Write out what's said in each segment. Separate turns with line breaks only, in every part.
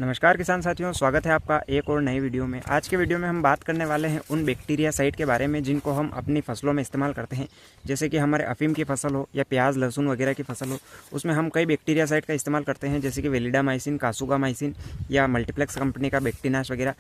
नमस्कार किसान साथियों, स्वागत है आपका एक और नई वीडियो में। आज के वीडियो में हम बात करने वाले हैं उन बैक्टीरिया साइड के बारे में जिनको हम अपनी फसलों में इस्तेमाल करते हैं। जैसे कि हमारे अफीम की फसल हो या प्याज लहसुन वगैरह की फसल हो, उसमें हम कई बैक्टीरिया साइड का इस्तेमाल करते हैं, जैसे कि वेलिडामाइसिन, कासुगामाइसिन या मल्टीप्लेक्स कंपनी का बैक्टीनाश वगैरह।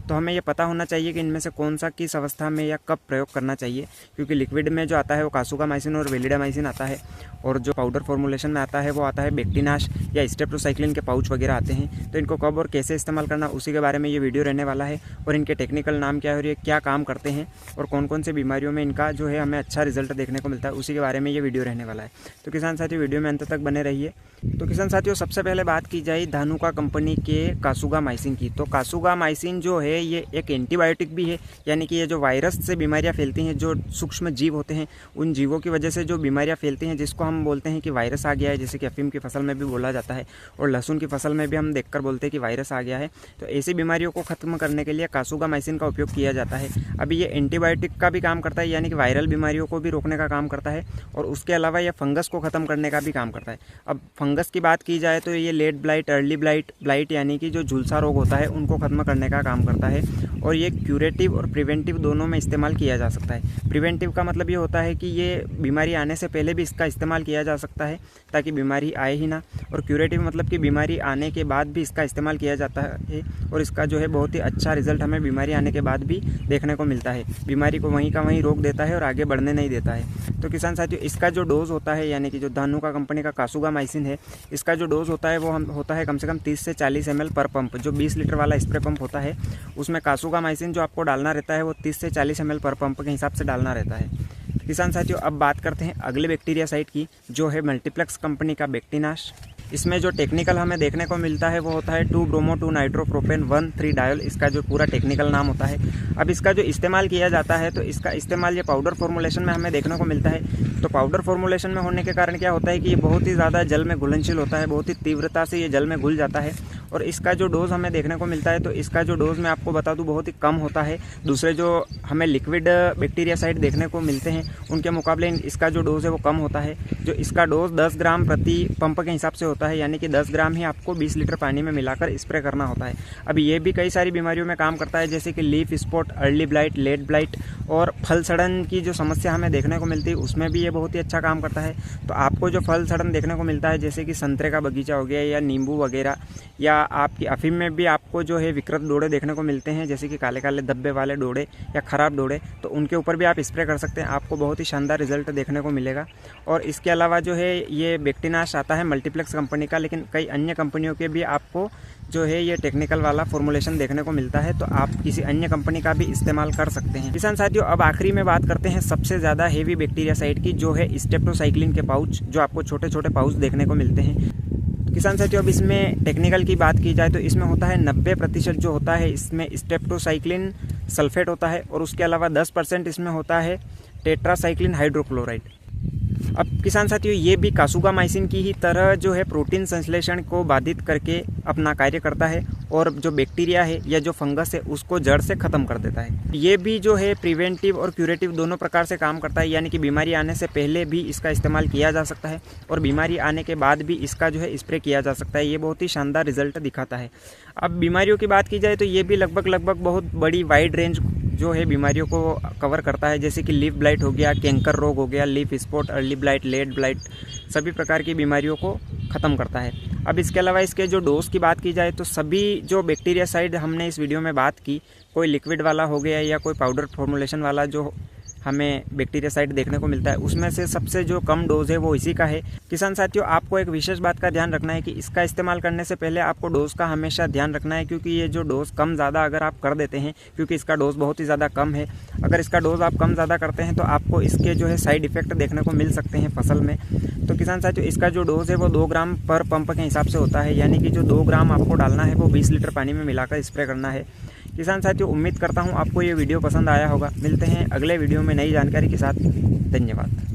तो हमें ये पता होना चाहिए कि इनमें से कौन सा किस अवस्था में या कब प्रयोग करना चाहिए, क्योंकि लिक्विड में जो आता है वो कासुगामाइसिन और वेलिडामाइसिन आता है, और जो पाउडर फॉर्मुलेशन में आता है वो आता है बैक्टीनाश या स्टेप्टोसाइक्लिन के पाउच वगैरह आते हैं। तो इनको कब और कैसे इस्तेमाल करना, उसी के बारे में ये वीडियो रहने वाला है। और इनके टेक्निकल नाम क्या है और ये क्या काम करते हैं और कौन कौन से बीमारियों में इनका जो है हमें अच्छा रिजल्ट देखने को मिलता है, उसी के बारे में ये वीडियो रहने वाला है। तो किसान साथियों, वीडियो में अंत तक बने रहिए। तो किसान साथियों, सबसे पहले बात की जाए धानुका कंपनी के कासुगामाइसिन की। तो कासुगामाइसिन जो है ये एक एंटीबायोटिक भी है, यानी कि ये जो वायरस से बीमारियां फैलती हैं, जो सूक्ष्म जीव होते हैं, उन जीवों की वजह से जो बीमारियां फैलती हैं, जिसको हम बोलते हैं कि वायरस आ गया है, जैसे कि अफीम की फसल में भी बोला जाता है और लहसुन की फसल में भी हम देखकर बोलते हैं कि वायरस आ गया है। तो ऐसी बीमारियों को खत्म करने के लिए कासुगामाइसिन का उपयोग किया जाता है। अभी ये एंटीबायोटिक का भी काम करता है, यानी कि वायरल बीमारियों को भी रोकने का काम करता है, और उसके अलावा ये फंगस को खत्म करने का भी काम करता है। अब फंगस की बात की जाए तो ये लेट ब्लाइट, अर्ली ब्लाइट यानी कि जो झुलसा रोग होता है उनको खत्म करने का काम करता है। और ये क्यूरेटिव और प्रिवेंटिव दोनों में इस्तेमाल किया जा सकता है। प्रिवेंटिव का मतलब ये होता है कि ये बीमारी आने से पहले भी इसका इस्तेमाल किया जा सकता है ताकि बीमारी आए ही ना, और क्यूरेटिव मतलब कि बीमारी आने के बाद भी इसका इस्तेमाल किया जाता है, और इसका जो है बहुत ही अच्छा रिजल्ट हमें बीमारी आने के बाद भी देखने को मिलता है। बीमारी को वहीं का वहीं रोक देता है और आगे बढ़ने नहीं देता है। तो किसान साथियों, इसका जो डोज होता है, यानी कि जो धानुका कंपनी का कासुगामाइसिन है, इसका जो डोज होता है वो होता है कम से कम 30 से 40 ml पर पंप। जो 20 लीटर वाला स्प्रे पंप होता है उसमें कासुगामाइसिन जो आपको डालना रहता है वो 30 से 40 ml पर पंप के हिसाब से डालना रहता है। किसान साथियों, अब बात करते हैं अगले बैक्टीरिया साइड की, जो है मल्टीप्लेक्स कंपनी का बैक्टीनाश। इसमें जो टेक्निकल हमें देखने को मिलता है वो होता है 2-ब्रोमो-2-नाइट्रोप्रोपेन 1,3-डायोल, इसका जो पूरा टेक्निकल नाम होता है। अब इसका जो इस्तेमाल किया जाता है तो इसका इस्तेमाल ये पाउडर फॉर्मुलेशन में हमें देखने को मिलता है। तो पाउडर फॉर्मुलेशन में होने के कारण क्या होता है कि ये बहुत ही ज़्यादा जल में घुलनशील होता है, बहुत ही तीव्रता से ये जल में घुल जाता है। और इसका जो डोज़ हमें देखने को मिलता है तो इसका जो डोज़ मैं आपको बता दूं बहुत ही कम होता है। दूसरे जो हमें लिक्विड बैक्टीरिया साइड देखने को मिलते हैं उनके मुकाबले इसका जो डोज़ है वो कम होता है। जो इसका डोज़ 10 ग्राम प्रति पंप के हिसाब से होता है, यानी कि 10 ग्राम ही आपको 20 लीटर पानी में मिलाकर स्प्रे करना होता है। अब ये भी कई सारी बीमारियों में काम करता है, जैसे कि leaf spot, early blight, late blight और फल सड़न की जो समस्या हमें देखने को मिलती है उसमें भी ये बहुत ही अच्छा काम करता है। तो आपको जो फल सड़न देखने को मिलता है, जैसे कि संतरे का बगीचा हो गया या नींबू वगैरह, या आपकी अफीम में भी आपको जो है विकृत डोड़े देखने को मिलते हैं, जैसे कि काले काले धब्बे वाले डोड़े या ख़राब डोड़े, तो उनके ऊपर भी आप स्प्रे कर सकते हैं, आपको बहुत ही शानदार रिजल्ट देखने को मिलेगा। और इसके अलावा जो है ये बैक्टीनाश आता है मल्टीप्लेक्स कंपनी का, लेकिन कई अन्य कंपनियों के भी आपको जो है ये टेक्निकल वाला फॉर्मुलेशन देखने को मिलता है, तो आप किसी अन्य कंपनी का भी इस्तेमाल कर सकते हैं। किसान साथियों, अब आखिरी में बात करते हैं सबसे ज़्यादा हेवी बैक्टीरिया साइड की, जो है स्टेप्टोसाइक्लिन के पाउच, जो आपको छोटे छोटे पाउच देखने को मिलते हैं। किसान साथियों, अब इसमें टेक्निकल की बात की जाए तो इसमें होता है 90% जो होता है इसमें स्टेप्टोसाइक्लिन सल्फेट होता है, और उसके अलावा 10% इसमें होता है टेट्रासाइक्लिन हाइड्रोक्लोराइड। अब किसान साथियों, ये भी कासुगामाइसिन की ही तरह जो है प्रोटीन संश्लेषण को बाधित करके अपना कार्य करता है, और जो बैक्टीरिया है या जो फंगस है उसको जड़ से ख़त्म कर देता है। ये भी जो है प्रिवेंटिव और क्यूरेटिव दोनों प्रकार से काम करता है, यानी कि बीमारी आने से पहले भी इसका इस्तेमाल किया जा सकता है और बीमारी आने के बाद भी इसका जो है स्प्रे किया जा सकता है। ये बहुत ही शानदार रिजल्ट दिखाता है। अब बीमारियों की बात की जाए तो ये भी लगभग बहुत बड़ी वाइड रेंज जो है बीमारियों को कवर करता है, जैसे कि लीफ ब्लाइट हो गया, कैंकर रोग हो गया, leaf spot, early blight, late blight, सभी प्रकार की बीमारियों को ख़त्म करता है। अब इसके अलावा इसके जो डोज की बात की जाए तो सभी जो बैक्टीरिया साइड हमने इस वीडियो में बात की, कोई लिक्विड वाला हो गया या कोई पाउडर फॉर्मुलेशन वाला जो हमें बैक्टीरिया साइड देखने को मिलता है, उसमें से सबसे जो कम डोज है वो इसी का है। किसान साथियों, आपको एक विशेष बात का ध्यान रखना है कि इसका इस्तेमाल करने से पहले आपको डोज का हमेशा ध्यान रखना है, क्योंकि ये जो डोज कम ज़्यादा अगर आप कर देते हैं, क्योंकि इसका डोज बहुत ही ज़्यादा कम है, अगर इसका डोज आप कम ज़्यादा करते हैं तो आपको इसके जो है साइड इफेक्ट देखने को मिल सकते हैं फसल में। तो किसान साथियों, इसका जो डोज है वो 2 ग्राम पर पंप के हिसाब से होता है, यानी कि जो 2 ग्राम आपको डालना है वो 20 लीटर पानी में मिलाकर स्प्रे करना है। किसान साथियों, उम्मीद करता हूँ आपको ये वीडियो पसंद आया होगा। मिलते हैं अगले वीडियो में नई जानकारी के साथ। धन्यवाद।